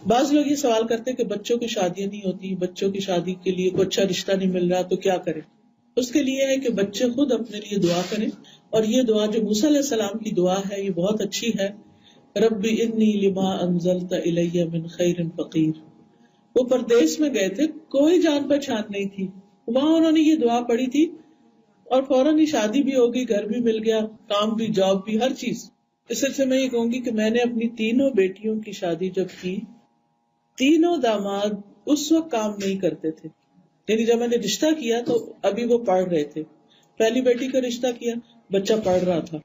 بعض لوگ یہ سوال کرتے ہیں کہ بچوں کی شادیاں نہیں ہوتی، بچوں کی شادی کے لیے کوئی اچھا رشتہ نہیں مل رہا تو کیا کریں؟ اس کے لیے ہے کہ بچے خود اپنے لیے دعا کریں، اور یہ دعا جو موسیٰ علیہ السلام کی دعا ہے یہ بہت اچھی ہے. رب انی لما انزلت الی من خیر فقیر. وہ پردیس میں گئے تھے، کوئی جان پہچان نہیں تھی، وہاں انہوں نے یہ دعا پڑھی تھی اور فوراً ہی شادی بھی ہوگی، گھر بھی مل گیا، کام بھی، جاب بھی، ہر چیز. اس سلسلے میں یہ کہوں گی کہ میں نے اپنی تینوں بیٹیوں کی شادی جب کی، تینوں داماد اس وقت کام نہیں کرتے تھے، یعنی جب میں نے رشتہ کیا تو ابھی وہ پڑھ رہے تھے. پہلی بیٹی کا رشتہ کیا، بچہ پڑھ رہا تھا.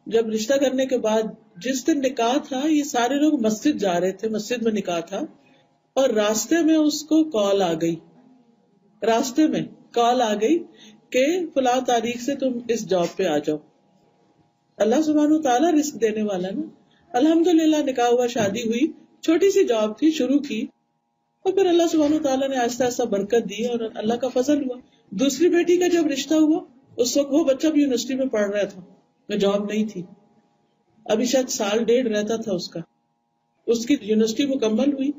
جب رشتہ کرنے کے بعد جس دن نکاح تھا، یہ سارے لوگ مسجد جا رہے تھے، مسجد میں نکاح تھا، اور راستے میں اس کو کال آ گئی، راستے میں کال آ گئی کہ فلاں تاریخ سے تم اس جاب پہ آ جاؤ. اللہ سبحانہ وتعالیٰ رزق دینے والا نا. الحمدللہ نکاح ہوا، شادی ہوئی، چھوٹی سی جاب تھی، شروع کی، اور پھر اللہ سبحانہ وتعالیٰ نے آہستہ آہستہ برکت دی اور اللہ کا فضل ہوا. دوسری بیٹی کا جب رشتہ ہوا، اس وقت وہ بچہ بھی یونیورسٹی میں پڑھ رہا تھا، میں جاب نہیں تھی، ابھی شاید سال ڈیڑھ رہتا تھا اس کا. اس کی یونیورسٹی مکمل ہوئی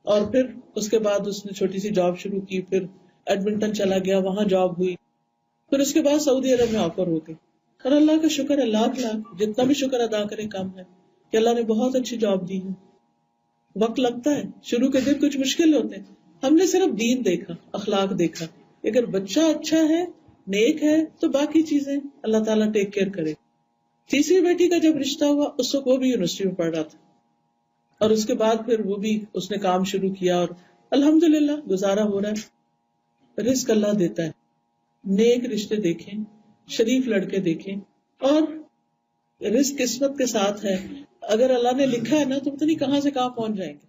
اور پھر اس کے بعد اس نے چھوٹی سی جاب شروع کی، پھر ایڈمنٹن چلا گیا، وہاں جاب ہوئی، پھر اس کے بعد سعودی عرب میں آفر ہو گئی. اور اللہ کا شکر ہے، لاکھ جتنا بھی شکر ادا کرے کم ہے کہ اللہ نے بہت اچھی جاب دی ہے. وقت لگتا ہے، شروع کے دن کچھ مشکل ہوتے ہیں، ہم نے صرف دین دیکھا، اخلاق دیکھا. اگر بچہ اچھا ہے، نیک ہے، تو باقی چیزیں اللہ تعالیٰ ٹیک کیئر کرے. تیسری بیٹی کا جب رشتہ ہوا، اس وقت وہ بھی یونیورسٹی میں پڑھ رہا تھا، اور اس کے بعد پھر وہ بھی اس نے کام شروع کیا اور الحمدللہ گزارا ہو رہا ہے. رزق اللہ دیتا ہے. نیک رشتے دیکھیں، شریف لڑکے دیکھیں، اور رزق قسمت کے ساتھ ہے. اگر اللہ نے لکھا ہے نا تو پتہ نہیں کہاں سے کہاں پہنچ جائیں گے.